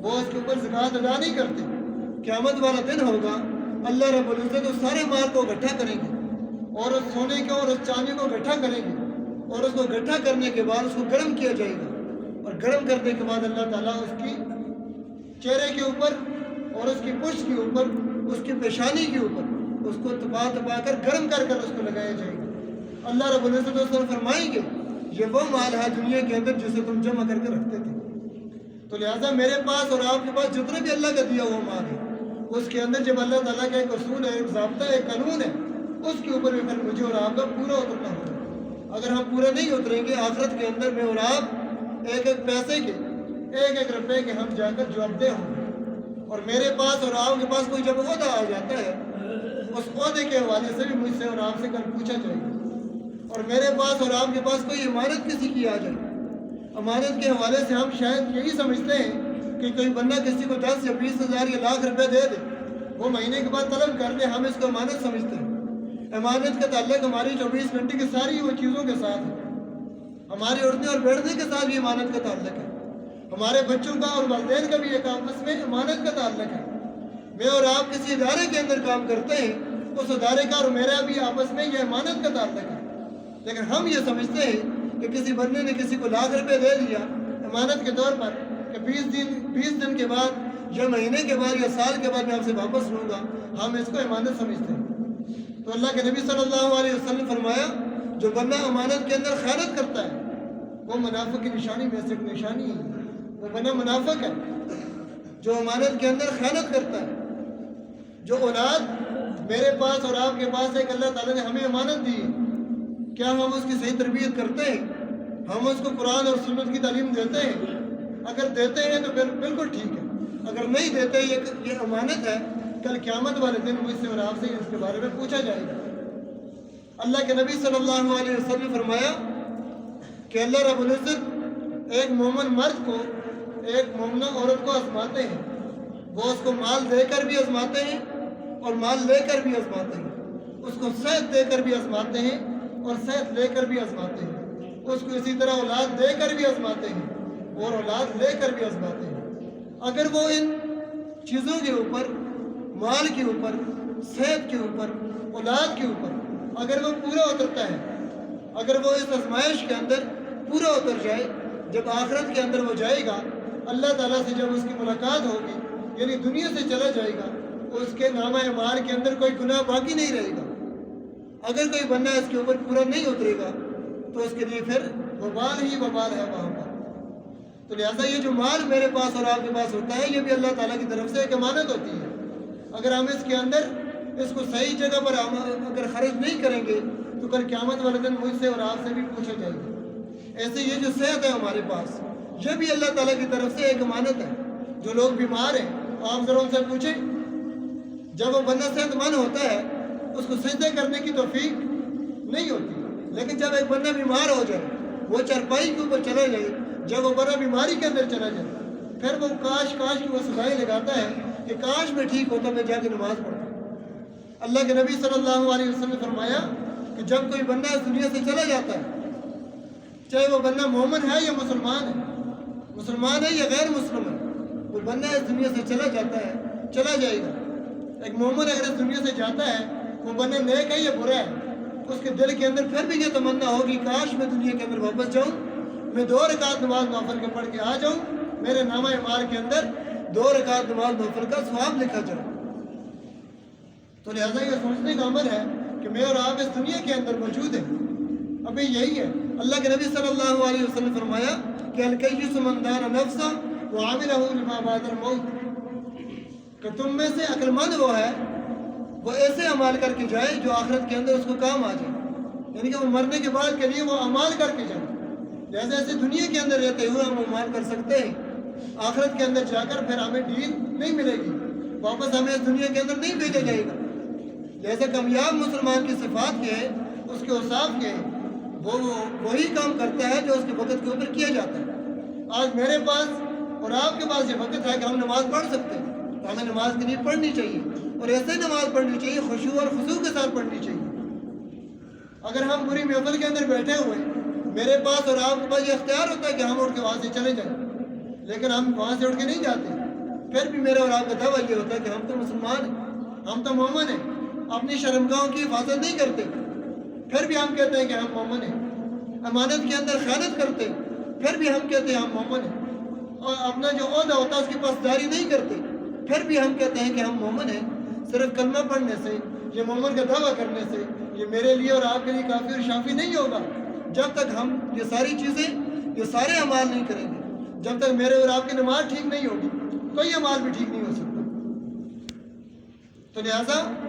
وہ اس کے اوپر زکوٰۃ ادا نہیں کرتے، قیامت والا دن ہوگا، اللہ رب العزت اس سارے مال کو اکٹھا کریں گے اور اس سونے کو اور اس چاندی کو اکٹھا کریں گے، اور اس کو اکٹھا کرنے کے بعد اس کو گرم کیا جائے گا، اور گرم کرنے کے بعد اللہ تعالیٰ اس کی چہرے کے اوپر اور اس کی پشت کے اوپر، اس کی پیشانی کے اوپر اس کو تپا تپا کر گرم کر کر اس کو لگایا جائے گا۔ اللہ رب العزت اس پر فرمائیں گے یہ وہ مال ہے دنیا کے اندر جسے تم جمع کر کے رکھتے تھے۔ تو لہٰذا میرے پاس اور آپ کے پاس جتنے بھی اللہ کا دیا ہوا مال ہے، اس کے اندر جب اللہ تعالیٰ کا ایک اصول ہے، ایک ضابطہ ہے، ایک قانون ہے، اس کے اوپر بھی پھر مجھے اور آپ کا پورا اترنا ہوگا۔ اگر ہم پورا نہیں اتریں گے، آخرت کے اندر میں اور آپ ایک ایک پیسے کے، ایک ایک روپے کے ہم جا کر جوابدہ ہوں گے۔ اور میرے پاس اور آپ کے پاس کوئی جب عہدہ آ جاتا ہے، اس عہدے کے حوالے سے بھی مجھ سے اور آپ سے کل پوچھا جائے گا۔ اور میرے پاس اور آپ کے پاس کوئی امانت کسی کی آ جائے، امانت کے حوالے سے ہم شاید یہی سمجھتے ہیں کہ کوئی بندہ کسی کو 10 یا 20 ہزار یا لاکھ روپے دے دے، وہ مہینے کے بعد طلب کر دے، ہم اس کو امانت سمجھتے ہیں۔ امانت کا تعلق ہماری 24 گھنٹے کی ساری وہ چیزوں کے ساتھ ہے، ہمارے اٹھنے اور بیٹھنے کے ساتھ بھی امانت کا تعلق ہے، ہمارے بچوں کا اور والدین کا بھی ایک آپس میں امانت کا تعلق ہے۔ میں اور آپ کسی ادارے کے اندر کام کرتے ہیں، اس ادارے کا اور میرا بھی آپس میں یہ امانت کا تعلق ہے، لیکن ہم یہ سمجھتے ہیں کہ کسی بندے نے کسی کو لاکھ روپے دے دیا امانت کے طور پر کہ 20 دن کے بعد یا مہینے کے بعد یا سال کے بعد میں آپ سے واپس لوں گا، ہم اس کو امانت سمجھتے ہیں۔ تو اللہ کے نبی صلی اللہ علیہ وسلم نے فرمایا جو بندہ امانت کے اندر خیانت کرتا ہے وہ منافق کی نشانی میں سے ایک نشانی ہے، وہ بندہ منافق ہے جو امانت کے اندر خیانت کرتا ہے۔ جو اولاد میرے پاس اور آپ کے پاس ایک اللہ تعالیٰ نے ہمیں امانت دی ہے، کیا ہم اس کی صحیح تربیت کرتے ہیں؟ ہم اس کو قرآن اور سنت کی تعلیم دیتے ہیں؟ اگر دیتے ہیں تو بالکل ٹھیک ہے، اگر نہیں دیتے یہ امانت ہے، کل قیامت والے دن مجھ سے اور آپ سے اس کے بارے میں پوچھا جائے گا۔ اللہ کے نبی صلی اللہ علیہ وسلم نے فرمایا کہ اللہ رب العزت ایک مومن مرد کو ایک مومنہ عورت کو آزماتے ہیں، وہ اس کو مال دے کر بھی آزماتے ہیں اور مال لے کر بھی آزماتے ہیں، اس کو صحت دے کر بھی آزماتے ہیں اور صحت لے کر بھی آزماتے ہیں، اس کو اسی طرح اولاد دے کر بھی آزماتے ہیں اور اولاد لے کر بھی آزماتے ہیں۔ اگر وہ ان چیزوں کے اوپر، مال کے اوپر، صحت کے اوپر، اولاد کے اوپر اگر وہ پورا اترتا ہے، اگر وہ اس آزمائش کے اندر پورا اتر جائے، جب آخرت کے اندر وہ جائے گا اللہ تعالیٰ سے، جب اس کی ملاقات ہوگی یعنی دنیا سے چلا جائے گا، اس کے نامہ اعمال کے اندر کوئی گناہ باقی نہیں رہے گا۔ اگر کوئی بندہ اس کے اوپر پورا نہیں اترے گا تو اس کے لیے پھر وبال ہی وبال ہے وہاں پر۔ تو لہٰذا یہ جو مال میرے پاس اور آپ کے پاس ہوتا ہے، یہ بھی اللہ تعالیٰ کی طرف سے ایک امانت ہوتی ہے۔ اگر ہم اس کے اندر اس کو صحیح جگہ پر اگر خرچ نہیں کریں گے تو کل قیامت والے دن مجھ سے اور آپ سے بھی پوچھا جائے گا۔ ایسے یہ جو صحت ہے ہمارے پاس، یہ بھی اللہ تعالیٰ کی طرف سے ایک امانت ہے۔ جو لوگ بیمار ہیں آپ ذرا ان سے پوچھیں، جب وہ بندہ صحت مند ہوتا ہے اس کو سجدے کرنے کی توفیق نہیں ہوتی، لیکن جب ایک بندہ بیمار ہو جائے، وہ چرپائی کے اوپر چلا جائے، جب وہ بندہ بیماری کے اندر چلا جائے، پھر وہ کاش کی وہ صدائیں لگاتا ہے کہ کاش میں ٹھیک ہوتا، میں جا کے نماز پڑھتا۔ اللہ کے نبی صلی اللہ علیہ وسلم نے فرمایا کہ جب کوئی بندہ اس دنیا سے چلا جاتا ہے، چاہے وہ بندہ مومن ہے یا مسلمان ہے یا غیر مسلم ہے، وہ بندہ اس دنیا سے چلا جاتا ہے، چلا جائے گا۔ ایک مومن اگر اس دنیا سے جاتا ہے، وہ بندہ نیک ہے یا برا ہے، اس کے دل کے اندر پھر بھی یہ تمنا ہوگی کاش میں دنیا کے اندر واپس جاؤں، میں 2 رکعت نماز نوفل کے پڑھ کے آ جاؤں، میرے نامہ اعمال کے اندر 2 رکعت نماز نوفل کا ثواب لکھا جائے۔ تو لہٰذا یہ سوچنے کا عمل ہے کہ میں اور آپ اس دنیا کے اندر موجود ہیں، ابھی یہی ہے۔ اللہ کے نبی صلی اللہ علیہ وسلم نے فرمایا کہ الکیس من دان نفسہ وعملہ لما بعد الموت، کہ تم میں سے عقل مند وہ ہے وہ ایسے عمال کر کے جائے جو آخرت کے اندر اس کو کام آ جائے، یعنی کہ وہ مرنے کے بعد کے لیے وہ عمال کر کے جائے۔ جیسے ایسے دنیا کے اندر رہتے ہوئے ہم عمال کر سکتے ہیں، آخرت کے اندر جا کر پھر ہمیں ڈیل نہیں ملے گی، واپس ہمیں اس دنیا کے اندر نہیں بھیجا جائے گا۔ جیسے کامیاب مسلمان کی صفات کیا ہے، اس کے اوصاف کیا ہے، وہ وہی کام کرتا ہے جو اس کے وقت کے اوپر کیا جاتا ہے۔ آج میرے پاس اور آپ کے پاس یہ وقت ہے کہ ہم نماز پڑھ سکتے ہیں، تو ہمیں نماز کے لیے پڑھنی چاہیے، اور ایسے نماز پڑھنی چاہیے، خشوع اور خضوع کے ساتھ پڑھنی چاہیے۔ اگر ہم پوری محفل کے اندر بیٹھے ہوئے، میرے پاس اور آپ کے پاس یہ اختیار ہوتا ہے کہ ہم اٹھ کے وہاں سے چلے جائیں، لیکن ہم وہاں سے اٹھ کے نہیں جاتے، پھر بھی میرا اور آپ کا دعویٰ یہ ہوتا ہے کہ ہم تو مسلمان ہیں، ہم تو مومن ہیں، اپنی شرمگاہوں کی حفاظت نہیں کرتے، پھر بھی ہم کہتے ہیں کہ ہم مومن ہیں، امانت کے اندر خیانت کرتے، پھر بھی ہم کہتے ہیں ہم مومن ہیں، اور اپنا جو عہدہ ہوتا ہے اس کی پاسداری نہیں کرتے، پھر بھی ہم کہتے ہیں کہ ہم مومن ہیں۔ صرف کلمہ پڑھنے سے، یہ مومن کا دعویٰ کرنے سے یہ میرے لیے اور آپ کے لیے کافی اور شافی نہیں ہوگا، جب تک ہم یہ ساری چیزیں، یہ سارے اعمال نہیں کریں گے، جب تک میرے اور آپ کی نماز ٹھیک نہیں ہوگی، کوئی اعمال بھی ٹھیک نہیں ہو سکتا۔ تو لہٰذا